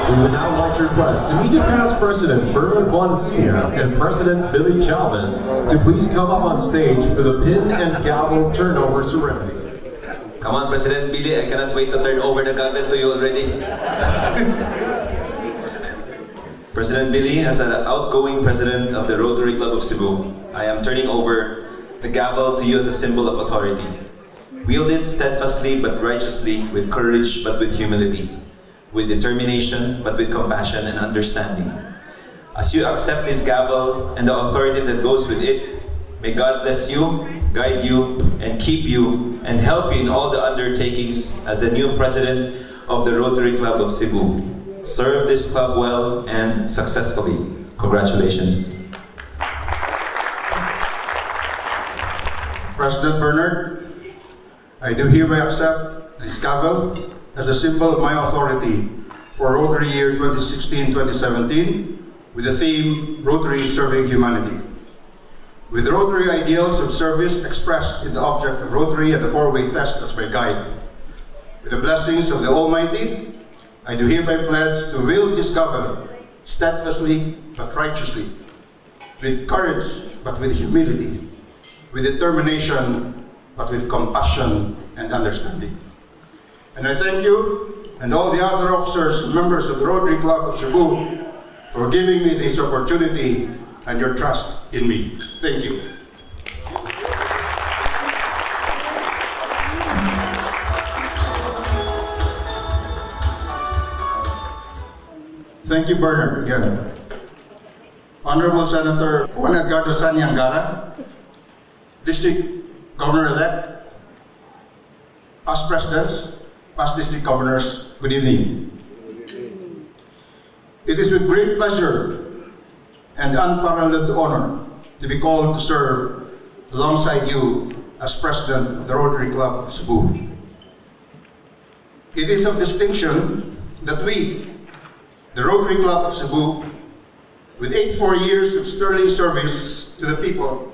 We would now like to request immediate past President Bernard Juan Sr. and President Billy Chavez to please come up on stage for the pin and gavel turnover ceremony. Come on, President Billy, I cannot wait to turn over the gavel to you already. President Billy, as an outgoing president of the Rotary Club of Cebu, I am turning over the gavel to you as a symbol of authority. Wield it steadfastly but righteously, with courage but with humility, with determination but with compassion and understanding. As you accept this gavel and the authority that goes with it, may God bless you, guide you, and keep you, and help you in all the undertakings as the new president of the Rotary Club of Cebu. Serve this club well and successfully. Congratulations. President Bernard, I do hereby accept this gavel as a symbol of my authority for Rotary year 2016-2017 with the theme Rotary Serving Humanity. With Rotary ideals of service expressed in the object of Rotary and the four-way test as my guide. With the blessings of the Almighty, I do hereby pledge to wield this gavel steadfastly but righteously, with courage but with humility, with determination but with compassion and understanding. And I thank you and all the other officers and members of the Rotary Club of Cebu for giving me this opportunity and your trust in me. Thank you. Thank you, Bernard, again. Honorable Senator Juan Edgardo Sanyangara, District Governor-elect, past presidents, past district governors, good evening. It is with great pleasure and unparalleled honor to be called to serve alongside you as president of the Rotary Club of Cebu. It is of distinction that we, the Rotary Club of Cebu, with 84 years of sterling service to the people,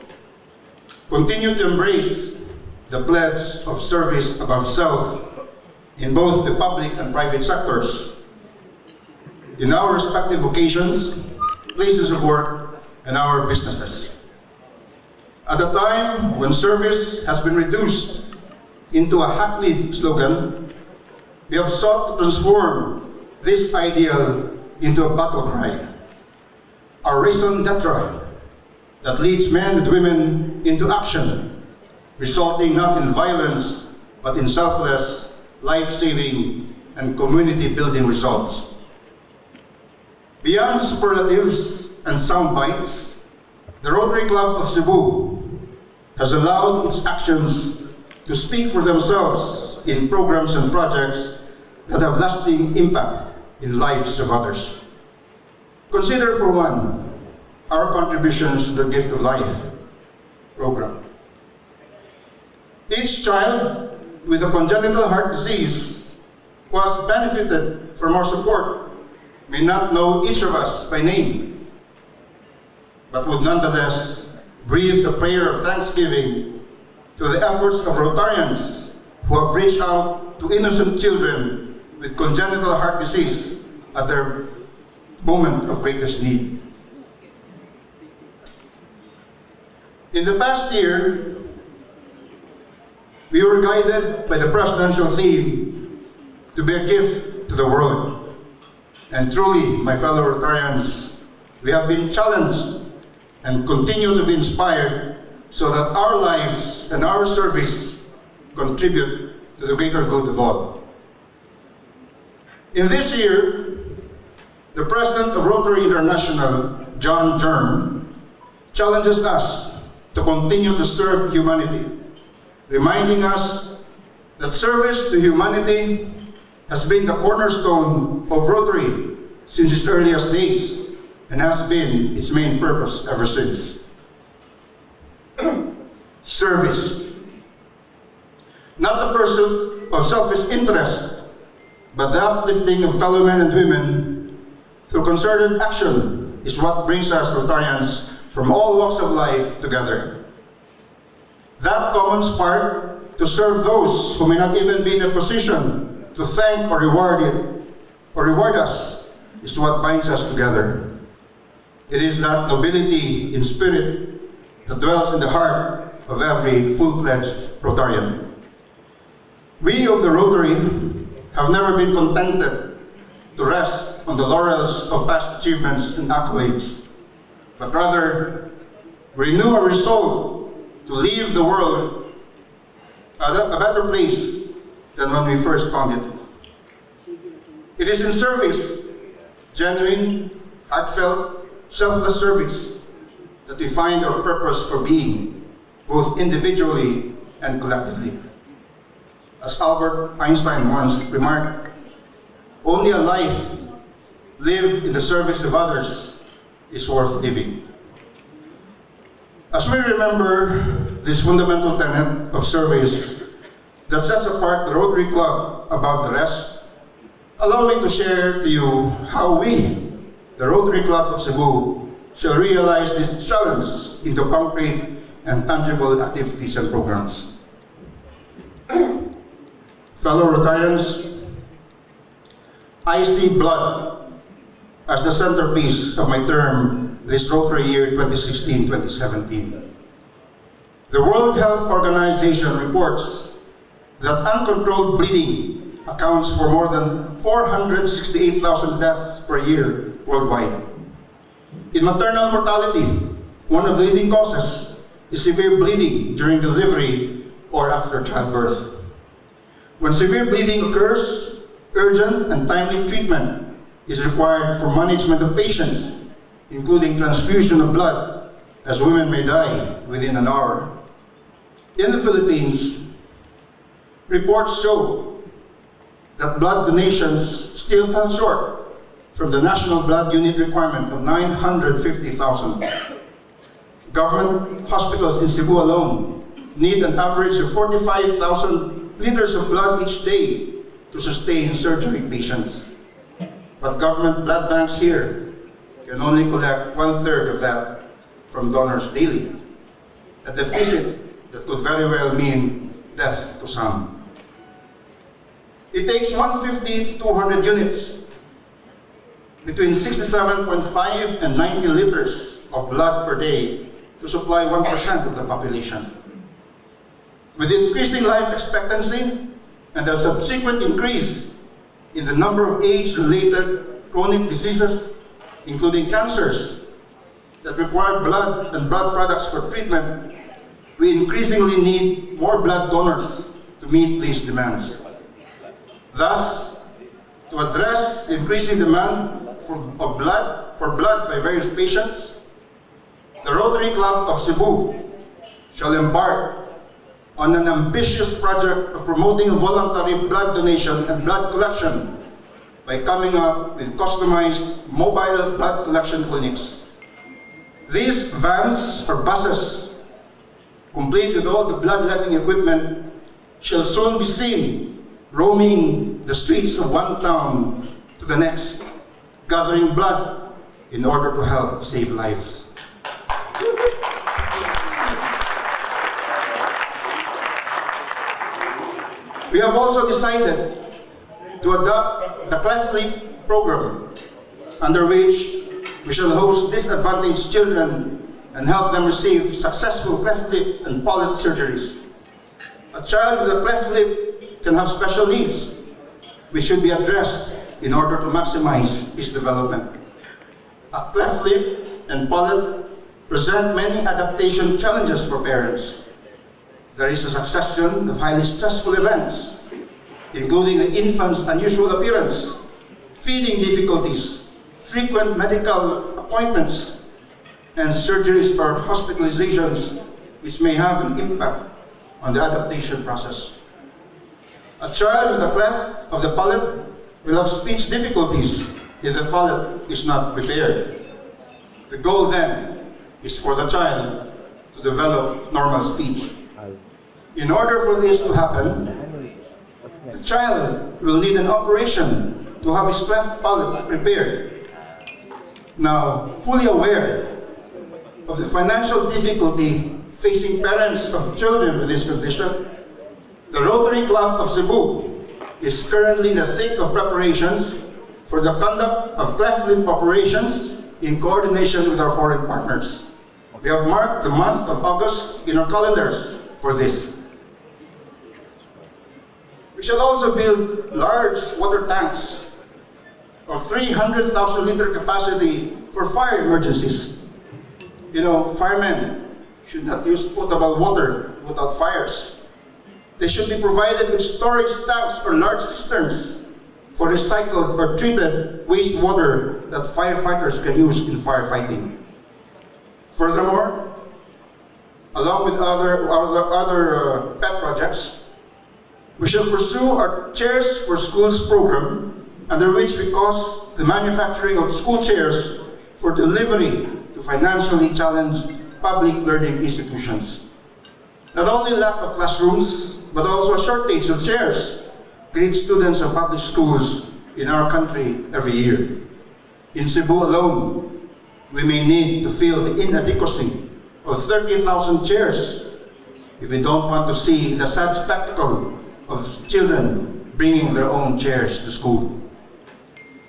continue to embrace the pledge of service above self in both the public and private sectors, in our respective vocations, places of work, and our businesses. At a time when service has been reduced into a hackneyed slogan, we have sought to transform this ideal into a battle cry, our raison d'etre that leads men and women into action, resulting not in violence, but in selfless, life-saving, and community-building results. Beyond superlatives and sound bites, the Rotary Club of Cebu has allowed its actions to speak for themselves in programs and projects that have lasting impact in lives of others. Consider, for one, our contributions to the Gift of Life program. Each child with a congenital heart disease who has benefited from our support may not know each of us by name, but would nonetheless breathe a prayer of thanksgiving to the efforts of Rotarians who have reached out to innocent children with congenital heart disease at their moment of greatest need. In the past year, we were guided by the presidential theme to be a gift to the world. And truly, my fellow Rotarians, we have been challenged and continue to be inspired so that our lives and our service contribute to the greater good of all. In this year, the President of Rotary International, John Germ, challenges us to continue to serve humanity, reminding us that service to humanity has been the cornerstone of Rotary since its earliest days and has been its main purpose ever since. Service. Not the pursuit of selfish interest, but the uplifting of fellow men and women through concerted action is what brings us Rotarians from all walks of life together. That common spark to serve those who may not even be in a position to thank or reward us is what binds us together. It is that nobility in spirit that dwells in the heart of every full-fledged Rotarian. We of the Rotary have never been contented to rest on the laurels of past achievements and accolades, but rather renew our resolve to leave the world a better place than when we first found it. It is in service, genuine, heartfelt, selfless service, that we find our purpose for being, both individually and collectively. As Albert Einstein once remarked, only a life lived in the service of others is worth living. As we remember this fundamental tenet of service that sets apart the Rotary Club above the rest, allow me to share to you how we, the Rotary Club of Cebu, shall realize this challenge into concrete and tangible activities and programs. Fellow Rotarians, I see blood as the centerpiece of my term this Rotary year 2016-2017. The World Health Organization reports that uncontrolled bleeding accounts for more than 468,000 deaths per year worldwide. In maternal mortality, one of the leading causes is severe bleeding during delivery or after childbirth. When severe bleeding occurs, urgent and timely treatment is required for management of patients, including transfusion of blood, as women may die within an hour. In the Philippines, reports show that blood donations still fell short from the national blood unit requirement of 950,000. Government hospitals in Cebu alone need an average of 45,000 liters of blood each day to sustain surgery patients. But government blood banks here can only collect 1/3 of that from donors daily, a deficit that could very well mean death to some. It takes 150 to 200 units, between 67.5 and 90 liters of blood per day to supply 1% of the population. With increasing life expectancy and a subsequent increase in the number of age-related chronic diseases, including cancers, that require blood and blood products for treatment, we increasingly need more blood donors to meet these demands. Thus, to address the increasing demand for blood by various patients, the Rotary Club of Cebu shall embark on an ambitious project of promoting voluntary blood donation and blood collection by coming up with customized mobile blood collection clinics. These vans or buses, complete with all the bloodletting equipment, shall soon be seen roaming the streets of one town to the next, gathering blood in order to help save lives. We have also decided to adopt the cleft lip program, under which we shall host disadvantaged children and help them receive successful cleft lip and palate surgeries. A child with a cleft lip can have special needs, which should be addressed in order to maximize his development. A cleft lip and palate present many adaptation challenges for parents. There is a succession of highly stressful events, including the infant's unusual appearance, feeding difficulties, frequent medical appointments, and surgeries or hospitalizations, which may have an impact on the adaptation process. A child with a cleft of the palate will have speech difficulties if the palate is not prepared. The goal then is for the child to develop normal speech. In order for this to happen, the child will need an operation to have his cleft palate repaired. Now, fully aware of the financial difficulty facing parents of children with this condition, the Rotary Club of Cebu is currently in the thick of preparations for the conduct of cleft lip operations in coordination with our foreign partners. We have marked the month of August in our calendars for this. We shall also build large water tanks of 300,000 liter capacity for fire emergencies. You know, firemen should not use potable water without fires. They should be provided with storage tanks or large cisterns for recycled or treated wastewater that firefighters can use in firefighting. Furthermore, along with other pet projects, we shall pursue our Chairs for Schools program, under which we cause the manufacturing of school chairs for delivery to financially challenged public learning institutions. Not only lack of classrooms, but also a shortage of chairs greet students of public schools in our country every year. In Cebu alone, we may need to fill the inadequacy of 30,000 chairs if we don't want to see the sad spectacle of children bringing their own chairs to school.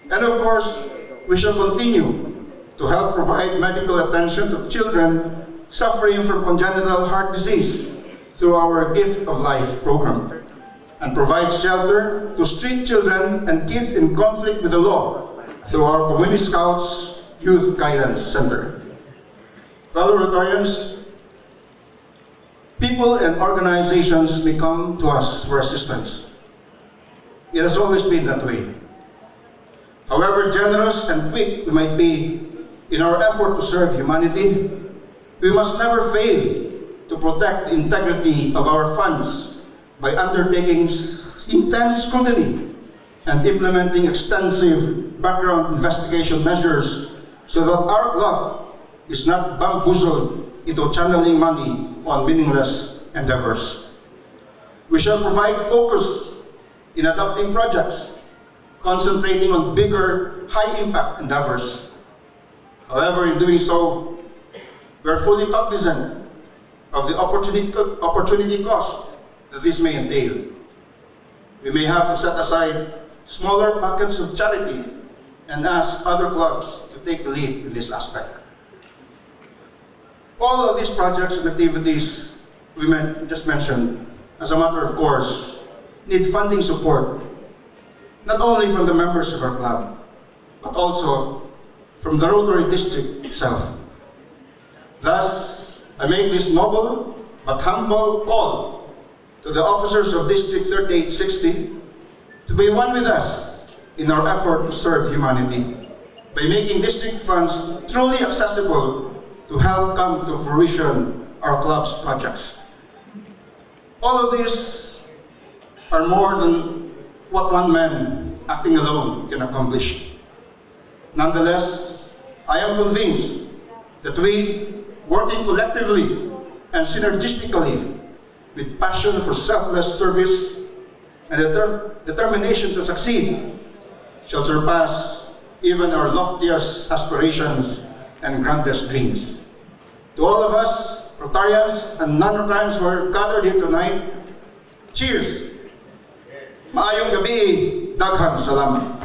And of course, we shall continue to help provide medical attention to children suffering from congenital heart disease through our Gift of Life program, and provide shelter to street children and kids in conflict with the law through our Community Scouts Youth Guidance Center. Fellow Rotarians, people and organizations may come to us for assistance. It has always been that way. However generous and quick we might be in our effort to serve humanity, we must never fail to protect the integrity of our funds by undertaking intense scrutiny and implementing extensive background investigation measures so that our club is not bamboozled into channeling money on meaningless endeavors. We shall provide focus in adopting projects, concentrating on bigger, high-impact endeavors. However, in doing so, we are fully cognizant of the opportunity cost that this may entail. We may have to set aside smaller buckets of charity and ask other clubs to take the lead in this aspect. All of these projects and activities we just mentioned, as a matter of course, need funding support, not only from the members of our club, but also from the Rotary District itself. Thus, I make this noble but humble call to the officers of District 3860 to be one with us in our effort to serve humanity by making district funds truly accessible to help come to fruition our club's projects. All of these are more than what one man acting alone can accomplish. Nonetheless, I am convinced that we, working collectively and synergistically with passion for selfless service and determination to succeed, shall surpass even our loftiest aspirations and grandest dreams. To all of us, Rotarians and non-Rotarians who are gathered here tonight, cheers! Maayong gabi, daghang salamat.